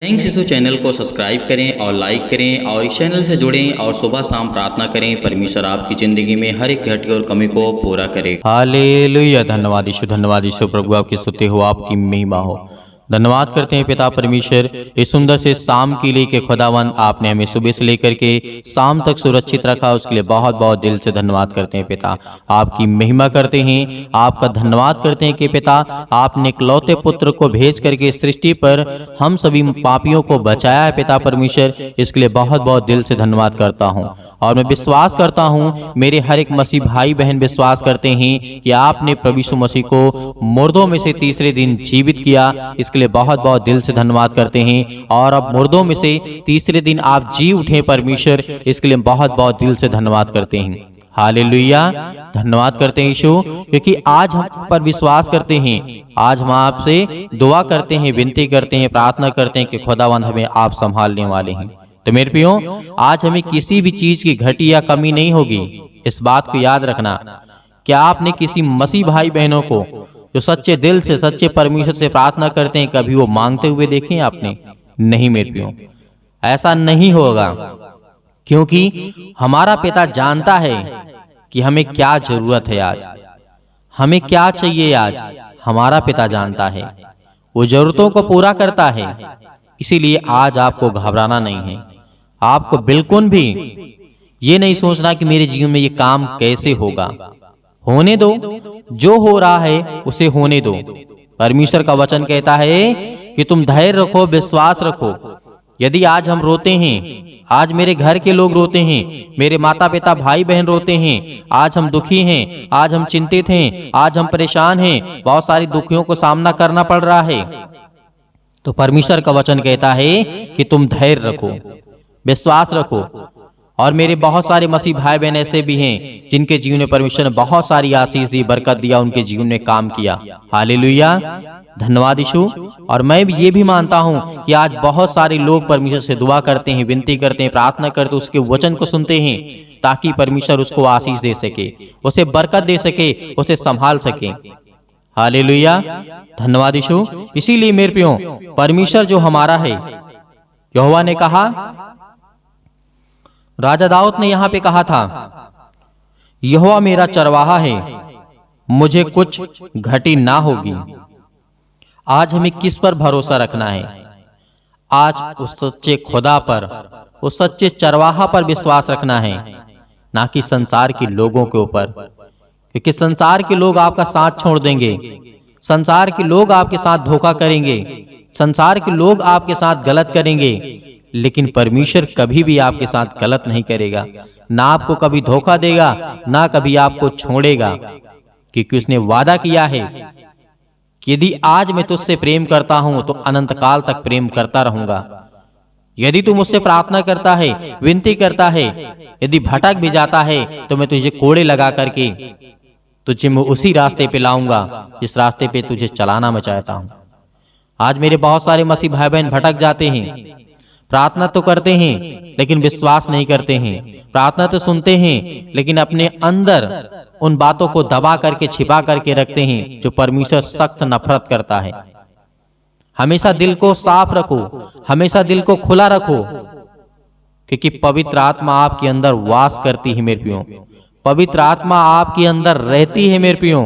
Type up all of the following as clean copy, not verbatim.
Thanks यीशु channel को subscribe करें और लाइक करें और इस चैनल से जुड़ें और सुबह शाम प्रार्थना करें। परमेश्वर आपकी ज़िंदगी में हर एक घटी और कमी को पूरा करे। हालेलुया। धन्यवाद यीशु प्रभु आपकी स्तुति हो, आपकी महिमा हो। धन्यवाद करते हैं पिता परमेश्वर इस सुंदर से शाम के लिए कि खुदावन आपने हमें सुबह से लेकर के शाम तक सुरक्षित रखा, उसके लिए बहुत बहुत दिल से धन्यवाद करते हैं पिता। आपकी महिमा करते हैं, आपका धन्यवाद करते हैं कि पिता आपने इकलौते पुत्र को भेज करके सृष्टि पर हम सभी पापियों को बचाया है पिता परमेश्वर। इसके लिए बहुत बहुत दिल से धन्यवाद करता हूँ और मैं विश्वास करता हूँ मेरे हर एक मसीह भाई बहन विश्वास करते हैं कि आपने प्रभु यीशु मसीह को मुर्दों में से तीसरे दिन जीवित किया। इसके लिए बहुत बहुत दिल से धन्यवाद करते हैं और अब मुर्दों में से तीसरे दिन आप जी उठे परमेश्वर, इसके लिए बहुत बहुत दिल से धन्यवाद करते हैं। हालेलुया। धन्यवाद करते हैं यीशु क्योंकि आज हम पर विश्वास करते हैं। आज हम आपसे दुआ करते हैं, विनती करते हैं, प्रार्थना करते हैं कि खुदावंद हमें आप संभालने वाले हैं। तो मेरे प्रियो, आज हमें किसी भी चीज की घटी या कमी नहीं होगी। इस बात को याद रखना। क्या आपने किसी मसीह भाई बहनों को जो सच्चे दिल से सच्चे परमेश्वर से प्रार्थना करते हैं कभी वो मांगते हुए देखे आपने? नहीं मेरे प्रियो, ऐसा नहीं होगा क्योंकि हमारा पिता जानता है कि हमें क्या जरूरत है, आज हमें क्या चाहिए। आज हमारा पिता जानता है, वो जरूरतों को पूरा करता है। इसीलिए आज आपको घबराना नहीं है। आपको बिल्कुल भी ये नहीं सोचना कि मेरे जीवन में ये काम कैसे होगा। होने दो, जो हो रहा है उसे होने दो। परमेश्वर का वचन कहता है कि तुम धैर्य रखो, विश्वास रखो। यदि आज हम रोते हैं, आज मेरे घर के लोग रोते हैं, मेरे माता पिता भाई बहन रोते हैं, आज हम दुखी हैं, आज हम चिंतित हैं, आज हम परेशान हैं, बहुत सारी दुखियों को सामना करना पड़ रहा है, तो परमेश्वर का वचन कहता है कि तुम धैर्य रखो, विश्वास रखो। और मेरे बहुत सारे मसीह भाई बहन ऐसे भी हैं जिनके जीवन में परमेश्वर ने बहुत सारी आशीष दी, बरकत दिया, उनके जीवन में काम किया। हालेलुया। धन्यवाद यीशु। और मैं ये भी मानता हूँ कि आज बहुत सारे लोग परमेश्वर से दुआ करते हैं, विनती करते हैं, प्रार्थना करते हैं, उसके वचन को सुनते हैं ताकि परमेश्वर उसको आशीष दे सके, उसे बरकत दे सके, उसे संभाल सके। हालेलुया। धन्यवाद यीशु। इसीलिए मेरे प्रियो, परमेश्वर जो हमारा है, यहोवा ने कहा, राजा दाऊद ने यहां पे कहा था, यहोवा मेरा चरवाहा है, मुझे कुछ घटी ना होगी। आज हमें किस पर भरोसा रखना है? आज उस सच्चे खुदा पर, उस सच्चे चरवाहा पर विश्वास रखना है, ना कि संसार के लोगों के ऊपर। क्योंकि संसार के लोग आपका साथ छोड़ देंगे, संसार के लोग आपके साथ धोखा करेंगे, संसार के लोग आपके साथ गलत करेंगे, लेकिन परमेश्वर कभी भी आपके साथ गलत नहीं करेगा, ना आपको कभी धोखा देगा, ना कभी आपको छोड़ेगा। क्योंकि उसने वादा किया है कि यदि आज मैं तुझसे प्रेम करता हूं तो अनंत काल तक प्रेम करता रहूंगा। यदि तू मुझसे प्रार्थना करता है, विनती करता है, यदि भटक भी जाता है तो मैं तुझे कोड़े लगा करके तुझे मैं उसी रास्ते पे लाऊंगा जिस रास्ते पे तुझे चलाना मैं चाहता हूं। आज मेरे बहुत सारे मसीह भाई बहन भटक जाते हैं, प्रार्थना तो करते हैं लेकिन विश्वास नहीं करते हैं, प्रार्थना तो सुनते हैं लेकिन अपने अंदर उन बातों को दबा करके छिपा करके रखते हैं जो परमेश्वर सख्त नफरत करता है। हमेशा दिल को साफ रखो, हमेशा दिल को खुला रखो, क्योंकि पवित्र आत्मा आपके अंदर वास करती है मेरे प्रियो, पवित्र आत्मा आपके अंदर रहती है मेरे प्रियो।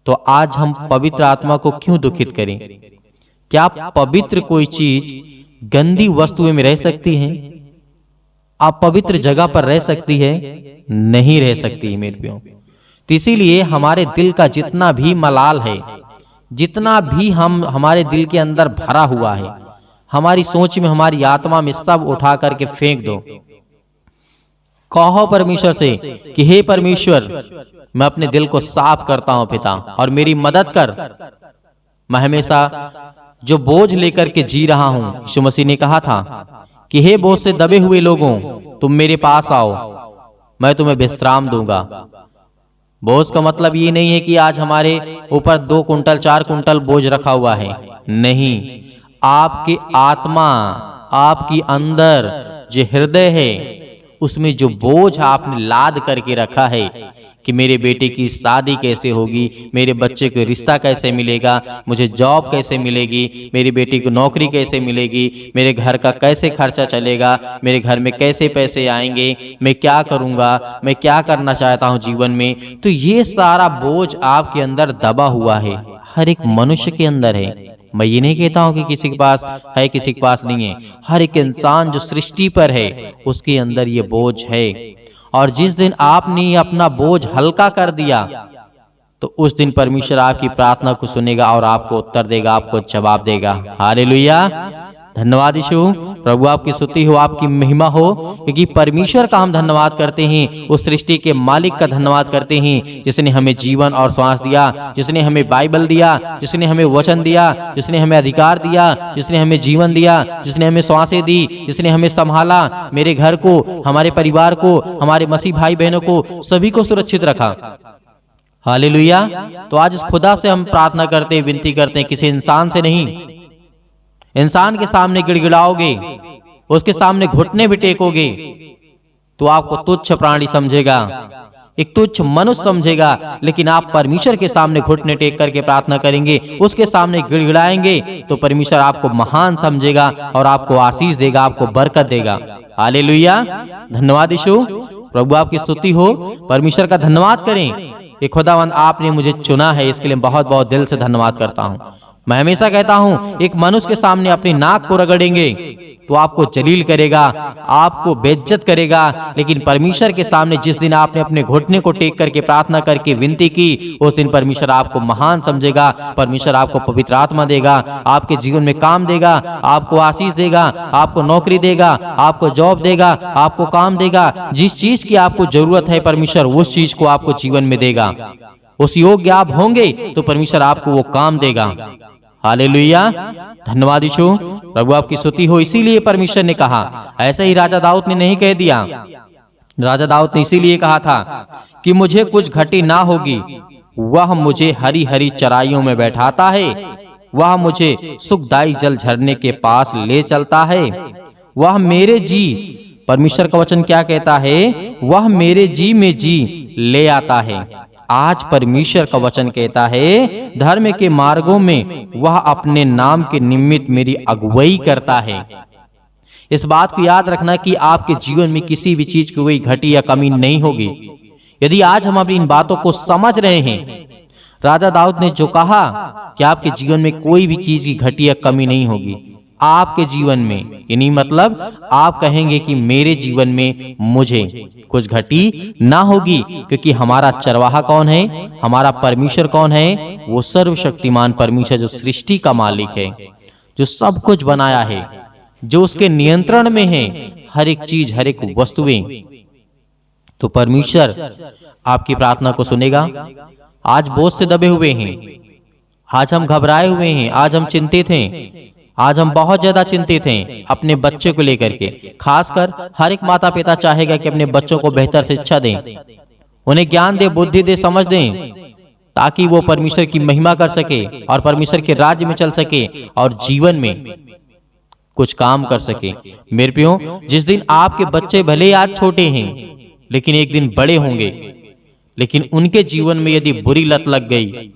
तो आज हम पवित्र आत्मा को क्यों दुखित करें? क्या पवित्र कोई चीज गंदी वस्तुएं में रह सकती है? आप पवित्र जगह पर रह सकती है? नहीं रह सकती है मेरे प्रियो। तो इसीलिए हमारे दिल का जितना भी मलाल है, जितना भी हमारे दिल के अंदर भरा हुआ है, हमारी सोच में, हमारी आत्मा में, सब उठा करके फेंक दो। कहो परमेश्वर से कि हे परमेश्वर, मैं अपने दिल को साफ करता हूं पिता, और मेरी मदद कर। मैं हमेशा जो बोझ लेकर के जी रहा हूं, यीशु मसीह ने कहा था कि हे बोझ से दबे हुए लोगों, तुम मेरे पास आओ, मैं तुम्हें विश्राम दूंगा। बोझ का मतलब ये नहीं है कि आज हमारे ऊपर 2 कुंटल 4 कुंटल बोझ रखा हुआ है। नहीं, आपकी आत्मा, आपकी अंदर जो हृदय है, उसमें जो बोझ आपने लाद करके रखा है, कि मेरे बेटे की शादी कैसे होगी, मेरे बच्चे को रिश्ता कैसे मिलेगा, मुझे जॉब कैसे मिलेगी, मेरी बेटी को नौकरी कैसे मिलेगी, मेरे घर का कैसे खर्चा चलेगा, मेरे घर में कैसे पैसे आएंगे, मैं क्या करूँगा, मैं क्या करना चाहता हूँ जीवन में। तो ये सारा बोझ आपके अंदर दबा हुआ है, हर एक मनुष्य के अंदर है। मैं ये नहीं कहता हूं कि किसी के पास है किसी के पास नहीं है, हर एक इंसान जो सृष्टि पर है उसके अंदर ये बोझ है। और जिस दिन आपने अपना बोझ हल्का कर दिया तो उस दिन परमेश्वर आपकी प्रार्थना को सुनेगा और आपको उत्तर देगा, आपको जवाब देगा। हालेलुया, धन्यवाद यीशु। प्रभु आपकी स्तुति हो, आपकी महिमा हो, क्योंकि परमेश्वर का हम धन्यवाद करते हैं, उस सृष्टि के मालिक का धन्यवाद करते हैं जिसने हमें जीवन और श्वास दिया, जिसने हमें बाइबल दिया, जिसने हमें वचन दिया, जिसने हमें अधिकार दिया, जिसने हमें जीवन दिया, जिसने हमें श्वासें दी, जिसने हमें संभाला, मेरे घर को, हमारे परिवार को, हमारे मसीह भाई बहनों को, सभी को सुरक्षित रखा। हालेलुया। तो आज इस खुदा से हम प्रार्थना करते, विनती करते हैं, किसी इंसान से नहीं। इंसान के सामने गिड़गिड़ाओगे, उसके सामने घुटने भी टेकोगे तो आपको तुच्छ प्राणी समझेगा, एक तुच्छ मनुष्य समझेगा। लेकिन आप परमेश्वर के सामने घुटने टेक करके प्रार्थना करेंगे, उसके सामने गिड़गिड़ाएंगे तो परमेश्वर आपको महान समझेगा और आपको आशीष देगा, आपको बरकत देगा। हालेलुया, धन्यवाद यीशु। प्रभु आपकी स्तुति हो, परमेश्वर का धन्यवाद करें कि खुदावंद आपने मुझे चुना है, इसके लिए बहुत बहुत दिल से धन्यवाद करता हूं। मैं हमेशा कहता हूं, एक मनुष्य के सामने अपनी नाक को रगड़ेंगे तो आपको जलील करेगा, आपको बेइज्जत करेगा, लेकिन परमेश्वर के सामने जिस दिन आपने अपने घुटने को टेक करके प्रार्थना करके विनती की, उस दिन परमेश्वर आपको महान समझेगा, परमेश्वर आपको पवित्र आत्मा देगा, आपके जीवन में काम देगा, आपको आशीष देगा, आपको नौकरी देगा, आपको जॉब देगा, आपको काम देगा। जिस चीज की आपको जरूरत है परमेश्वर उस चीज को आपको जीवन में देगा। उस योग्य आप होंगे तो परमेश्वर आपको वो काम देगा। हालेलुया, धन्यवाद यीशु। प्रभु आपकी स्तुति हो। इसीलिए परमेश्वर ने कहा, ऐसे ही राजा दाऊद ने नहीं कह दिया, राजा दाऊद ने इसीलिए कहा था कि मुझे कुछ घटी ना होगी, वह मुझे हरी हरी चराइयों में बैठाता है, वह मुझे सुखदाई जल झरने के पास ले चलता है, वह मेरे जी, परमेश्वर का वचन क्या कहता है, वह मेरे जी में जी ले आता है। आज परमेश्वर का वचन कहता है, धर्म के मार्गों में वह अपने नाम के निमित्त मेरी अगुवाई करता है। इस बात को याद रखना कि आपके जीवन में किसी भी चीज की कोई घटी या कमी नहीं होगी यदि आज हम अपनी इन बातों को समझ रहे हैं। राजा दाऊद ने जो कहा कि आपके जीवन में कोई भी चीज की घटी या कमी नहीं होगी आपके जीवन में, यानी मतलब आप कहेंगे कि मेरे जीवन में मुझे कुछ घटी ना होगी, क्योंकि हमारा चरवाहा कौन है, हमारा परमेश्वर कौन है, वो सर्वशक्तिमान परमेश्वर जो सृष्टि का मालिक है, जो सब कुछ बनाया है, जो उसके नियंत्रण में है हर एक चीज, हर एक वस्तुएं। तो परमेश्वर आपकी प्रार्थना को सुनेगा। आज बोझ से दबे हुए हैं, आज हम घबराए हुए हैं, आज हम चिंतित हैं, आज हम बहुत ज्यादा चिंतित हैं अपने बच्चे को लेकर के। खासकर हर एक माता पिता चाहेगा कि अपने बच्चों को बेहतर शिक्षा दें, उन्हें ज्ञान दे, बुद्धि दे, समझ दें, ताकि वो परमेश्वर की महिमा कर सके और परमेश्वर के राज्य में चल सके और जीवन में कुछ काम कर सके। मेरे प्रियो, जिस दिन आपके बच्चे भले आज छोटे हैं लेकिन एक दिन बड़े होंगे, लेकिन उनके जीवन में यदि बुरी लत लग गई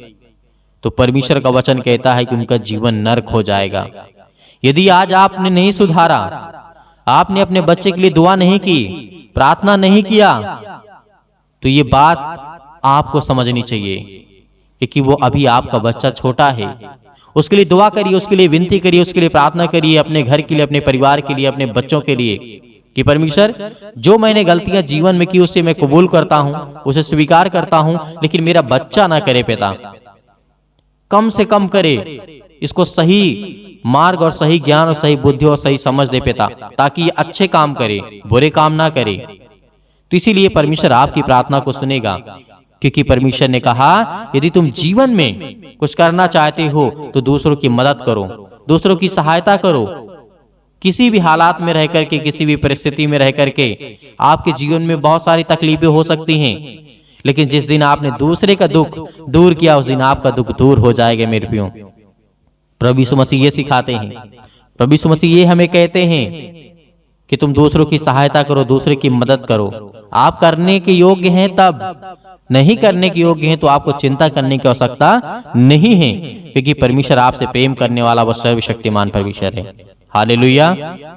तो परमेश्वर का वचन कहता है कि उनका जीवन नरक हो जाएगा। यदि आज आपने नहीं सुधारा, आपने अपने बच्चे के लिए दुआ नहीं की, प्रार्थना नहीं किया, तो ये बात आपको समझनी चाहिए कि वो अभी आपका बच्चा छोटा है। उसके लिए दुआ करिए, उसके लिए विनती करिए, उसके लिए प्रार्थना करिए, अपने घर के लिए, अपने परिवार के लिए, अपने बच्चों के लिए, कि परमेश्वर जो मैंने गलतियां जीवन में की उससे मैं कबूल करता हूं, उसे स्वीकार करता हूं, लेकिन मेरा बच्चा ना करे पिता, कम से कम करे, इसको सही मार्ग और सही ज्ञान और सही बुद्धि और सही समझ दे पिता, ताकि ये अच्छे काम करे, बुरे काम ना करे। तो इसीलिए परमेश्वर आपकी प्रार्थना को सुनेगा, क्योंकि परमेश्वर ने कहा यदि तुम जीवन में कुछ करना चाहते हो तो दूसरों की मदद करो, दूसरों की सहायता करो। किसी भी हालात में रह करके, किसी भी परिस्थिति में रह करके आपके जीवन में बहुत सारी तकलीफें हो सकती हैं, लेकिन जिस दिन आपने दूसरे का दुख दूर किया उस दिन आपका दुख दूर हो जाएगा। मेरे प्रियो, प्रभु यीशु मसीह ये सिखाते हैं, प्रभु यीशु मसीह ये हमें कहते हैं कि तुम दूसरों की सहायता करो, दूसरे की मदद करो। आप करने के योग्य हैं तब नहीं करने के योग्य हैं तो आपको चिंता करने की आवश्यकता नहीं है, क्योंकि परमेश्वर आपसे प्रेम करने वाला वह सर्वशक्तिमान परमेश्वर है। हालेलुया,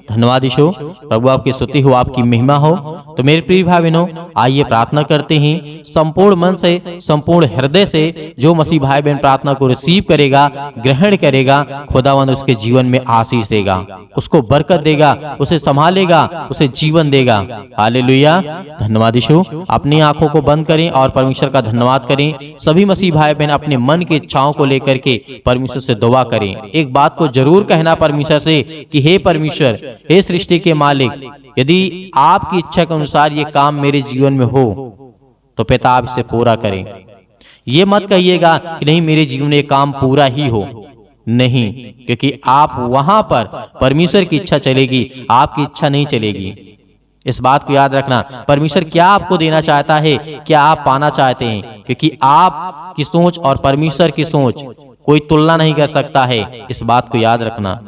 धन्यवाद यीशु। प्रभु आपकी स्तुति हो, आपकी महिमा हो। तो मेरे प्रिय भाई बहनों, आइए प्रार्थना करते हैं संपूर्ण मन से, संपूर्ण हृदय से। जो मसीह भाई बहन प्रार्थना को रिसीव करेगा, ग्रहण करेगा, खुदावंद उसके जीवन में आशीष देगा, उसको बरकत देगा, उसे संभालेगा, उसे जीवन देगा। हालेलुया, धन्यवाद यीशु। अपनी आंखों को बंद करें और परमेश्वर का धन्यवाद करें। सभी मसीह भाई बहन अपने मन की इच्छाओं को लेकर के परमेश्वर से दुआ करें। एक बात को जरूर कहना परमेश्वर से कि हे परमेश्वर, हे सृष्टि के मालिक, यदि आपकी इच्छा के अनुसार ये काम मेरे जीवन में हो तो पिता आप इसे पूरा करें। ये मत कहिएगा कि नहीं मेरे जीवन में ये काम पूरा ही हो, नहीं, क्योंकि आप वहां पर परमेश्वर की इच्छा चलेगी, आपकी इच्छा नहीं चलेगी। इस बात को याद रखना। परमेश्वर क्या आपको देना चाहता है, क्या आप पाना चाहते हैं, क्योंकि आपकी सोच और परमेश्वर की सोच कोई तुलना नहीं कर सकता है। इस बात को याद रखना,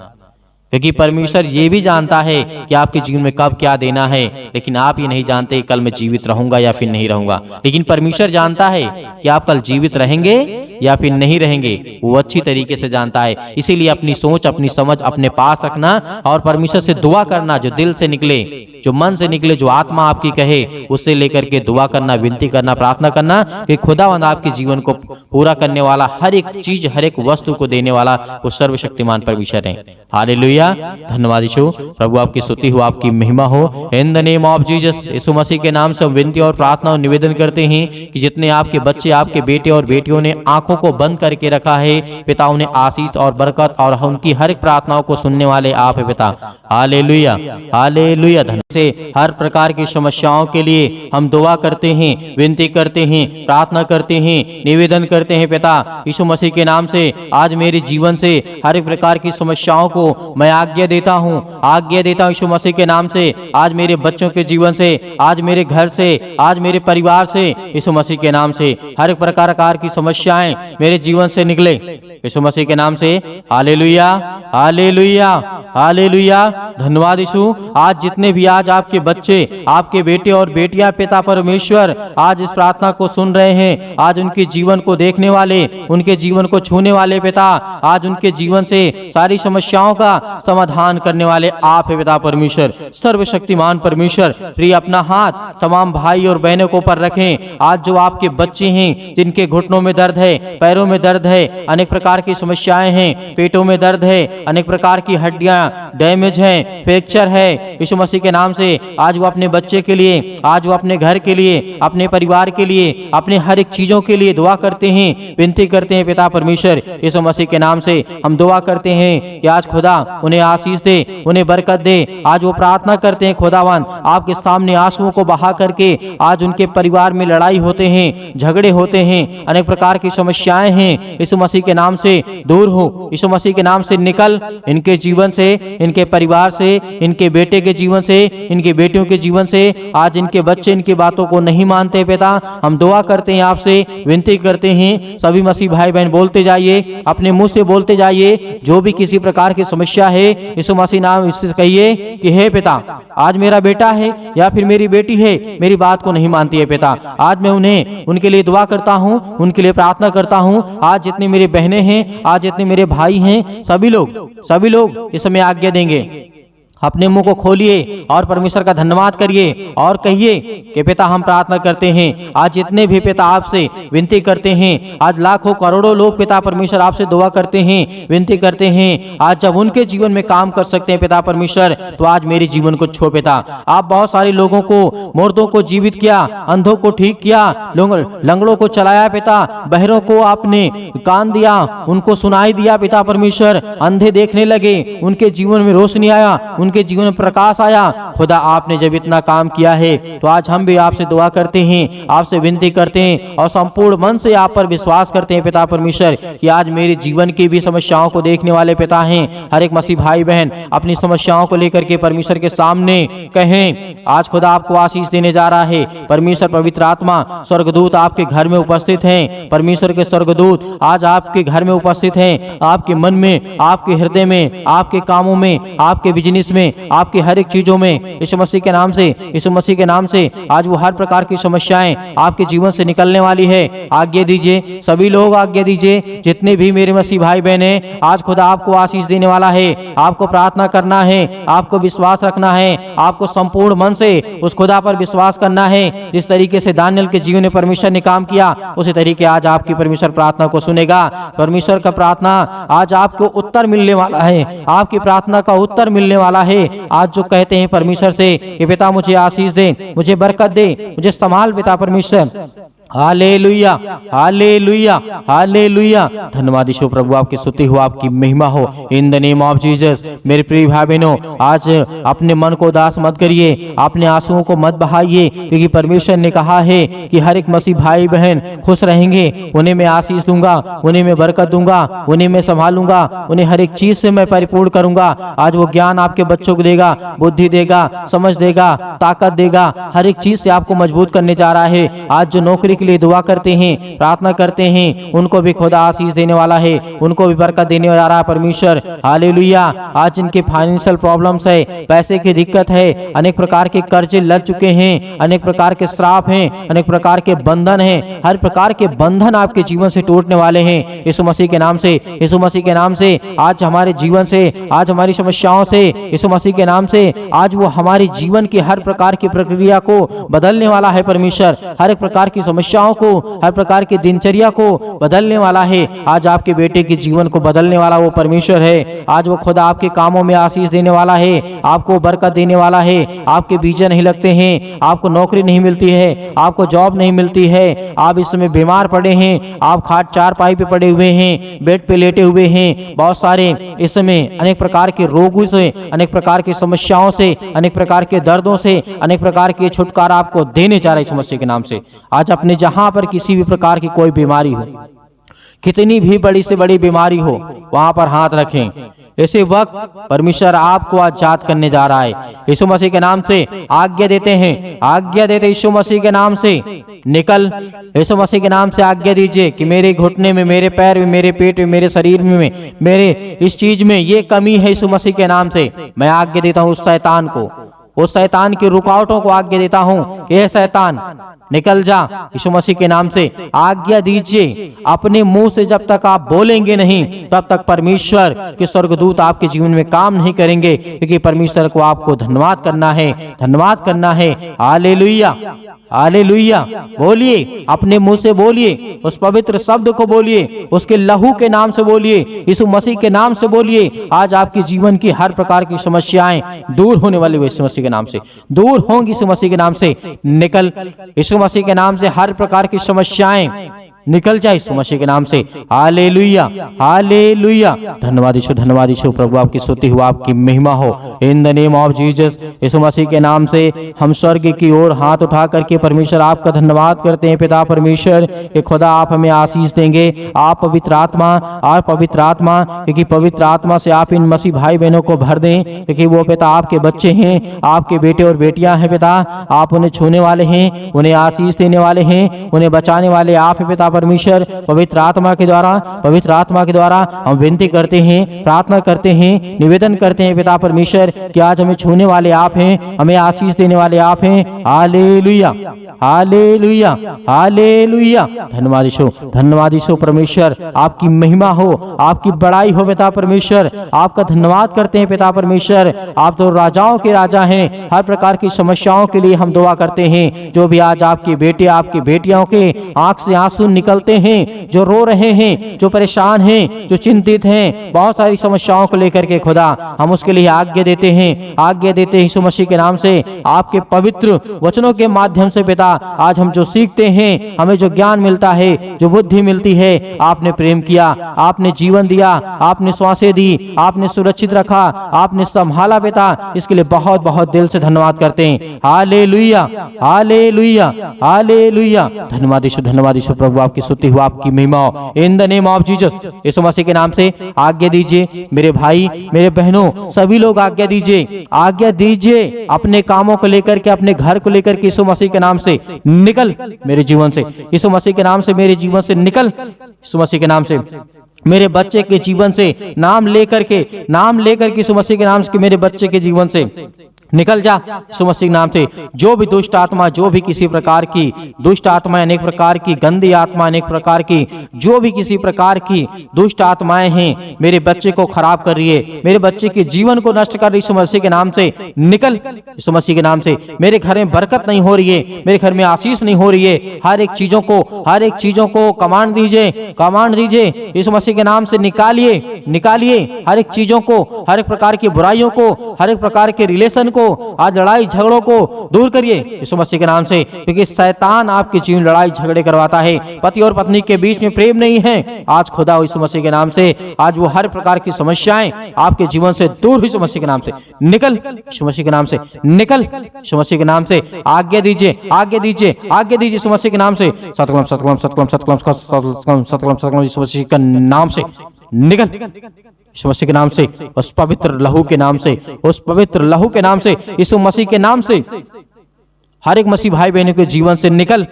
क्योंकि परमेश्वर ये भी जानता है कि आपके जीवन में कब क्या देना है, लेकिन आप ये नहीं जानते कल मैं जीवित रहूंगा या फिर नहीं रहूंगा। लेकिन परमेश्वर जानता है कि आप कल जीवित रहेंगे या फिर नहीं रहेंगे, वो अच्छी तरीके से जानता है। इसीलिए अपनी सोच, अपनी समझ अपने पास रखना और परमेश्वर से दुआ करना, जो दिल से निकले, जो मन से निकले, जो आत्मा आपकी कहे, उससे लेकर के दुआ करना, विनती करना, प्रार्थना करना कि खुदावंद आपके जीवन को पूरा करने वाला, हर एक चीज, हर एक वस्तु को देने वाला वो सर्वशक्तिमान परमेश्वर है। हालेलुया, धन्यवाद यीशु। प्रभु आपकी स्तुति हो, आपकी महिमा हो। In the name of Jesus, Yeshu Masih के नाम से हम विनती और प्रार्थना और निवेदन करते हैं कि जितने आपके बच्चे, आपके बेटे और बेटियों ने आंखों को बंद करके रखा है, पिता उन्हें आशीष और बरकत और उनकी हर एक प्रार्थनाओं को सुनने वाले आप है पिता। Hallelujah, hallelujah. से हर प्रकार की समस्याओं के लिए हम दुआ करते हैं, विनती करते हैं, प्रार्थना करते हैं, निवेदन करते हैं पिता यीशु मसीह के नाम से। आज मेरे जीवन से हर एक प्रकार की समस्याओं को मैं आज्ञा देता हूँ, आज्ञा देता हूँ यीशु मसीह के नाम से। आज मेरे बच्चों के जीवन से, आज मेरे घर से, आज मेरे परिवार से यीशु मसीह के नाम से हर एक प्रकार की समस्याएं मेरे जीवन से निकले यीशु मसीह के नाम से। Hallelujah, hallelujah, hallelujah. धन्यवाद यीशु। आज जितने भी आज आपके बच्चे, आपके बेटे और बेटियां पिता परमेश्वर आज इस प्रार्थना को सुन रहे हैं, आज उनके जीवन को देखने वाले, उनके जीवन को छूने वाले पिता, आज उनके जीवन से सारी समस्याओं का समाधान करने वाले आप है पिता परमेश्वर, सर्वशक्तिमान परमेश्वर। प्रिय अपना हाथ तमाम भाई और बहनों को पर रखें। आज जो आपके बच्चे हैं जिनके घुटनों में दर्द है, पैरों में दर्द है, अनेक प्रकार की समस्याएं हैं, पेटों में दर्द है, अनेक प्रकार की हड्डियां डैमेज हैं, फ्रैक्चर है, यीशु मसीह के नाम से आज वो अपने बच्चे के लिए, आज वो अपने घर के लिए, अपने परिवार के लिए, अपने हर एक चीजों के लिए दुआ करते हैं, विनती करते हैं पिता परमेश्वर यीशु मसीह के नाम से। हम दुआ करते हैं कि आज खुदा उन्हें आशीष दे, उन्हें बरकत दे। आज वो प्रार्थना करते हैं खुदावन आपके सामने आंसुओं को बहा करके, आज उनके परिवार में लड़ाई होते हैं, झगड़े होते हैं, अनेक प्रकार की समस्याएं हैं, यीशु मसीह के नाम से दूर हो, यीशु मसीह के नाम से निकल इनके जीवन से, इनके परिवार से, इनके बेटे के जीवन से, इनकी बेटियों के जीवन से। आज इनके बच्चे इनकी बातों को नहीं मानते पिता, हम दुआ करते हैं आपसे, विनती करते हैं। सभी मसीह भाई बहन बोलते जाइए, अपने मुंह से बोलते जाइए, जो भी किसी प्रकार की समस्या है यीशु मसीह नाम इससे कहिए कि हे पिता आज मेरा बेटा है या फिर मेरी बेटी है, मेरी बात को नहीं मानती है पिता, आज मैं उन्हें उनके लिए दुआ करता हूँ, उनके लिए प्रार्थना करता हूँ। आज जितनी मेरी बहनें हैं, आज जितने मेरे भाई हैं, सभी लोग इस समय आज्ञा देंगे। अपने मुंह को खोलिए और परमेश्वर का धन्यवाद करिए और कहिए कि पिता हम प्रार्थना करते हैं। आज जितने भी पिता आपसे विनती करते हैं, आज लाखों करोड़ों लोग पिता परमेश्वर आपसे दुआ करते हैं, विनती करते हैं। आज जब उनके जीवन में काम कर सकते हैं पिता परमेश्वर, तो आज मेरे जीवन को छो पिता। आप बहुत सारे लोगों को, मुर्दों को जीवित किया, अंधों को ठीक किया, लंगड़ों को चलाया पिता, बहरों को आपने कान दिया, उनको सुनाई दिया पिता परमेश्वर, अंधे देखने लगे, उनके जीवन में रोशनी आया, उनके जीवन में प्रकाश आया। खुदा आपने जब इतना काम किया है, तो आज हम भी आपसे दुआ करते हैं, आपसे विनती करते हैं और संपूर्ण मन से आप पर विश्वास करते हैं पिता परमेश्वर कि आज मेरे जीवन की भी समस्याओं को देखने वाले पिता हैं। हर एक मसीह भाई बहन अपनी समस्याओं को लेकर के परमेश्वर के सामने कहें। आज खुदा आपको आशीष देने जा रहा है। परमेश्वर पवित्र आत्मा स्वर्गदूत आपके घर में उपस्थित हैं। परमेश्वर के स्वर्गदूत आज आपके घर में उपस्थित हैं, आपके मन में, आपके हृदय में, आपके कामों में, आपके बिजनेस में, में, आपकी हर एक चीजों में यीशु मसीह के नाम से, यीशु मसीह के नाम से आज वो हर प्रकार की समस्याएं आपके जीवन से निकलने वाली है। आज्ञा दीजिए, सभी लोग आज्ञा दीजिए, जितने भी मेरे मसीह भाई बहन हैं, आज खुदा आपको आशीष देने वाला है। आपको प्रार्थना करना है, आपको विश्वास रखना है, आपको संपूर्ण मन से उस खुदा पर विश्वास करना है। जिस तरीके से दानियेल के जीवन में परमेश्वर ने काम किया, उसी तरीके आज आपकी परमेश्वर प्रार्थना को सुनेगा। परमेश्वर का प्रार्थना आज आपको उत्तर मिलने वाला है, आपकी प्रार्थना का उत्तर मिलने वाला है। आज जो कहते हैं परमेश्वर से कि पिता मुझे आशीष दे, मुझे बरकत दे, मुझे संभाल पिता परमेश्वर। Hallelujah, hallelujah, hallelujah. धन्यवाद यीशु प्रभु, आपकी स्तुति हो, आपकी महिमा हो in the name of Jesus. मेरे प्रिय भाई बहनों, आज अपने मन को उदास मत करिए, अपने आंसुओं को मत बहाइए, क्योंकि परमेश्वर ने कहा है कि हर एक मसीह भाई बहन खुश रहेंगे, उन्हें मैं आशीष दूंगा, उन्हें मैं बरकत दूंगा, उन्हें मैं संभालूंगा, उन्हें हर एक चीज से मैं परिपूर्ण करूंगा। आज वो ज्ञान आपके बच्चों को देगा, बुद्धि देगा, समझ देगा, ताकत देगा, हर एक चीज से आपको मजबूत करने जा रहा है। आज जो नौकरी के लिए दुआ करते हैं, प्रार्थना करते हैं, उनको भी खुदा आशीष देने वाला है, उनको भी बरकत देने जा रहा है परमेश्वर। हालेलुया। आज जिनके फाइनेंशियल प्रॉब्लम्स है, पैसे की दिक्कत है, अनेक प्रकार के कर्जे लग चुके हैं, अनेक प्रकार के श्राप हैं, अनेक प्रकार के बंधन हैं, हर प्रकार के बंधन आपके जीवन से टूटने वाले हैं यीशु मसीह के नाम से। यीशु मसीह के नाम से आज हमारे जीवन से, आज हमारी समस्याओं से, यीशु मसीह के नाम से आज वो हमारे जीवन की हर प्रकार की प्रक्रिया को बदलने वाला है परमेश्वर। हर एक प्रकार की समस्याओं को, हर प्रकार की दिनचर्या को बदलने वाला है। आज आपके बेटे के जीवन को बदलने वाला वो परमेश्वर है। आज वो खुदा आपके कामों में आशीष देने वाला है, आपको बरकत देने वाला है। आपके वीजा नहीं लगते हैं, आपको नौकरी नहीं मिलती है, आपको जॉब नहीं मिलती है, आप इस समय बीमार पड़े हैं, आप खाट चारपाई पे पड़े हुए हैं, बेड पे लेटे हुए हैं, बहुत सारे इस समय अनेक प्रकार के रोगों से, अनेक प्रकार की समस्याओं से, अनेक प्रकार के दर्दों से, अनेक प्रकार के छुटकारा आपको देने जा रहा है यीशु मसीह के नाम से। आज अपने जहां पर किसी भी प्रकार की कोई बीमारी हो, कितनी भी बड़ी से बड़ी बीमारी हो, वहां पर हाथ रखें। ऐसे वक्त परमेश्वर आपको आजाद करने जा रहा है यीशु मसीह के नाम से। आज्ञा देते हैं, आज्ञा देते यीशु मसीह के नाम से, निकल यीशु मसीह के नाम से आज्ञा दीजिए कि मेरे घुटने में, मेरे पैर में, मेरे पेट में, मेरे शरीर में, मेरे इस चीज में ये कमी है यीशु मसीह के नाम से। मैं आज्ञा देता हूँ उस शैतान को, उस शैतान की रुकावटों को आज्ञा देता हूँ कि ये शैतान निकल जा यीशु मसीह के नाम से। आज्ञा दीजिए, अपने मुंह से जब तक आप बोलेंगे नहीं, तब तक परमेश्वर के स्वर्गदूत आपके जीवन में काम नहीं करेंगे, क्योंकि परमेश्वर को आपको धन्यवाद करना है, धन्यवाद करना है। Hallelujah, hallelujah. बोलिए, अपने मुंह से बोलिए, उस पवित्र शब्द को बोलिए, उसके लहू के नाम से बोलिए, यीशु मसीह के नाम से बोलिए। आज आपके जीवन की हर प्रकार की समस्याएं दूर होने वाली यीशु मसीह के नाम से, दूर होंगी यीशु मसीह के नाम से। निकल यीशु मसीह के नाम से हर प्रकार की समस्याएं निकल जाए यीशु मसीह के नाम से। Hallelujah, hallelujah. धन्यवाद यीशु, धन्यवाद यीशु प्रभु, आपकी स्तुति हो, आपकी महिमा हो in the name of Jesus. Yeshu Masih के नाम से हम स्वर्ग की ओर हाथ उठा करके परमेश्वर आपका धन्यवाद करते हैं पिता परमेश्वर कि खुदा आप हमें आशीष देंगे। आप पवित्र आत्मा, आप पवित्र आत्मा, क्योंकि पवित्र आत्मा से आप इन मसीह भाई बहनों को भर दें, क्योंकि वो पिता आपके बच्चे हैं, आपके बेटे और बेटियां हैं पिता। आप उन्हें छूने वाले हैं, उन्हें आशीष देने वाले हैं, उन्हें बचाने वाले आप हैं पिता परमेश्वर। पवित्र आत्मा के द्वारा, पवित्र आत्मा के द्वारा हम विनती करते हैं, प्रार्थना करते हैं, निवेदन करते हैं पिता परमेश्वर कि आज हमें छूने वाले आप हैं, हमें आशीष देने वाले आप हैं। Hallelujah, hallelujah, hallelujah. धन्यवाद यीशु, धन्यवाद यीशु परमेश्वर, आपकी महिमा हो, आपकी बड़ाई हो पिता परमेश्वर। आपका धन्यवाद करते हैं पिता परमेश्वर। आप तो राजाओं के राजा हैं। हर प्रकार की समस्याओं के लिए हम दुआ करते हैं। जो भी आज आपके बेटे, आपकी बेटियों के आंख से आंसू निकलते हैं, जो रो रहे हैं, जो परेशान हैं, जो चिंतित हैं, बहुत सारी समस्याओं को लेकर के खुदा हम उसके लिए आज्ञा देते हैं, आज्ञा देते हैं यीशु मसीह के नाम से। आपके पवित्र वचनों के माध्यम से पिता आज हम जो सीखते हैं, हमें जो ज्ञान मिलता है, जो बुद्धि मिलती है, आपने प्रेम किया, आपने जीवन दिया, आपने श्वासें दी, आपने सुरक्षित रखा, आपने संभाला पिता, इसके लिए बहुत बहुत दिल से धन्यवाद करते हैं। Hallelujah, hallelujah, hallelujah. धन्यवाद यीशु, धन्यवाद यीशु प्रभु, आपकी स्तुति हो, आपकी महिमा हो in the name of Jesus. Yeshu Masih के नाम से आज्ञा दीजिए मेरे भाई, मेरे बहनों, सभी लोग आज्ञा दीजिए, आज्ञा दीजिए अपने कामों को लेकर के, अपने घर को लेकर के यीशु मसीह के नाम से निकल मेरे जीवन से, यीशु मसीह के नाम से मेरे जीवन से निकल, यीशु मसीह के नाम से मेरे बच्चे के जीवन से नाम लेकर के यीशु मसीह के नाम से मेरे बच्चे के जीवन से निकल जा यीशु मसीह के नाम से। जो भी दुष्ट आत्मा, जो भी किसी प्रकार की दुष्ट आत्माएं, अनेक प्रकार की गंदी आत्मा, अनेक प्रकार की जो भी किसी प्रकार की दुष्ट आत्माएं हैं, मेरे बच्चे को खराब कर रही है, मेरे बच्चे के जीवन को नष्ट कर रही है, यीशु मसीह के नाम से निकल यीशु मसीह के नाम से। मेरे घर में बरकत नहीं हो रही है, मेरे घर में आशीष नहीं हो रही है, हर एक चीजों को कमांड दीजिए यीशु मसीह के नाम से। निकालिए हर एक चीजों को, हर एक प्रकार की बुराइयों को, हर एक प्रकार के रिलेशन को, आज लड़ाई झगड़ों को दूर करिए यीशु मसीह के नाम से, क्योंकि शैतान आपके जीवन लड़ाई झगड़े करवाता है। पति और पत्नी के बीच में प्रेम नहीं है, आज खुदा यीशु मसीह के नाम से आज वो हर प्रकार की समस्याएं आपके जीवन से दूर यीशु मसीह के नाम से निकल, यीशु मसीह के नाम से निकल, यीशु मसीह के नाम से। आज्ञा दीजिए यीशु मसीह के नाम से। सतकलम यीशु मसीह के नाम से निकल, यीशु मसीह के नाम से, उस पवित्र लहू के नाम से, यीशु मसीह के नाम से। हर एक मसीह भाई बहनों के जीवन से निकल।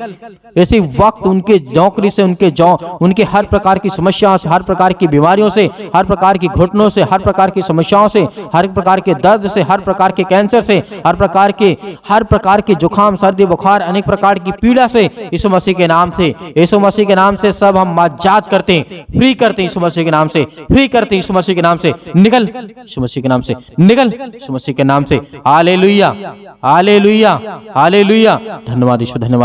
ऐसे वक्त उनके नौकरी से, उनके हर प्रकार की समस्याओं से, हर प्रकार की बीमारियों से, हर प्रकार की घुटनों से, हर प्रकार की समस्याओं से, हर प्रकार के दर्द से, हर प्रकार के कैंसर से, हर प्रकार के जुकाम, सर्दी, बुखार, अनेक प्रकार की पीड़ा से यीशु मसीह के नाम से सब हम आजाद करते हैं, फ्री करते हैं यीशु मसीह के नाम से, यीशु मसीह के नाम से निकल, यीशु मसीह के नाम से निकल, यीशु मसीह के नाम से। Hallelujah, hallelujah, hallelujah. धन्यवाद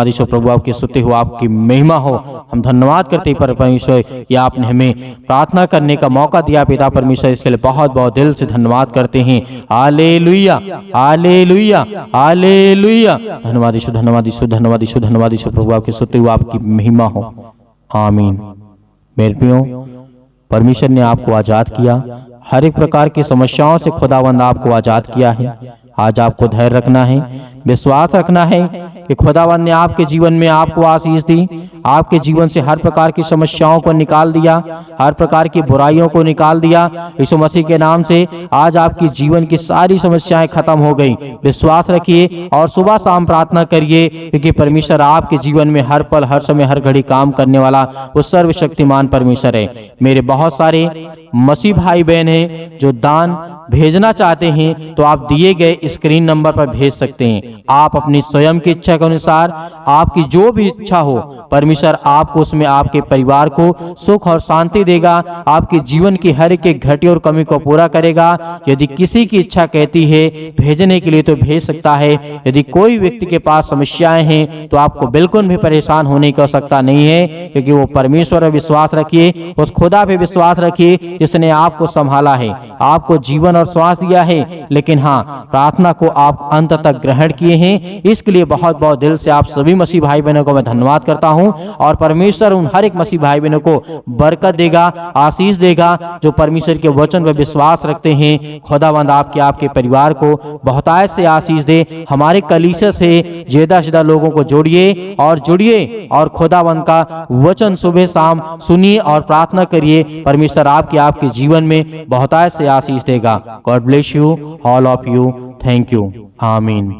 ईश्वर प्रभु, आपकी स्तुति हो, आपकी महिमा हो। हम धन्यवाद करते हैं परमेश्वर कि आपने हमें प्रार्थना करने का मौका दिया पिता परमेश्वर, इसके लिए बहुत बहुत दिल से धन्यवाद करते हैं। Hallelujah, hallelujah, hallelujah. धन्यवाद ईश्वर प्रभु, आपकी स्तुति हो, आपकी महिमा हो। आमीन। मेरे प्रियो, परमेश्वर ने आपको आजाद किया, हर एक प्रकार की समस्याओं से खुदावंद आपको आजाद किया है। आज आपको धैर्य रखना है, विश्वास रखना है कि खुदावंद ने आपके जीवन में आपको आशीष दी, आपके जीवन से हर प्रकार की समस्याओं को निकाल दिया, हर प्रकार की बुराइयों को निकाल दिया यीशु मसीह के नाम से। आज आपकी जीवन की सारी समस्याएं खत्म हो गई। विश्वास रखिए और सुबह शाम प्रार्थना करिए, क्योंकि परमेश्वर आपके जीवन में हर पल, हर समय, हर घड़ी काम करने वाला वो सर्वशक्तिमान परमेश्वर है। मेरे बहुत सारे मसीह भाई बहन हैं जो दान भेजना चाहते हैं, तो आप दिए गए स्क्रीन नंबर पर भेज सकते हैं। आप अपनी स्वयं की इच्छा के अनुसार, आपकी जो भी इच्छा हो, परमेश्वर आपको उसमें आपके परिवार को सुख और शांति देगा, आपके जीवन की हर एक घटी और कमी को पूरा करेगा। यदि किसी की इच्छा कहती है भेजने के लिए तो भेज सकता है। यदि कोई व्यक्ति के पास समस्याएं हैं तो आपको बिल्कुल भी परेशान होने की आवश्यकता नहीं है, क्योंकि वो परमेश्वर पर विश्वास रखिए, उस खुदा पे विश्वास रखिए जिसने आपको संभाला है, आपको जीवन और श्वास दिया है। लेकिन हाँ, प्रार्थना को आप अंत तक ग्रहण किए हैं, इसके लिए बहुत बहुत दिल से आप सभी मसीह भाई बहनों को मैं धन्यवाद करता हूं। और परमेश्वर उन हर एक मसीह भाई बहनों को बरकत देगा, आशीष देगा, जो परमेश्वर के वचन पर विश्वास रखते हैं। खुदावंद आपके परिवार को बहुतायत से आशीष दे। हमारे कलीसिया से ज्यादा लोगों को जुड़िए और खुदावंद का वचन सुबह शाम सुनिए और प्रार्थना करिए। परमेश्वर आपके जीवन में बहुतायत से आशीष देगा। God bless you, all of you. Thank you. आमीन।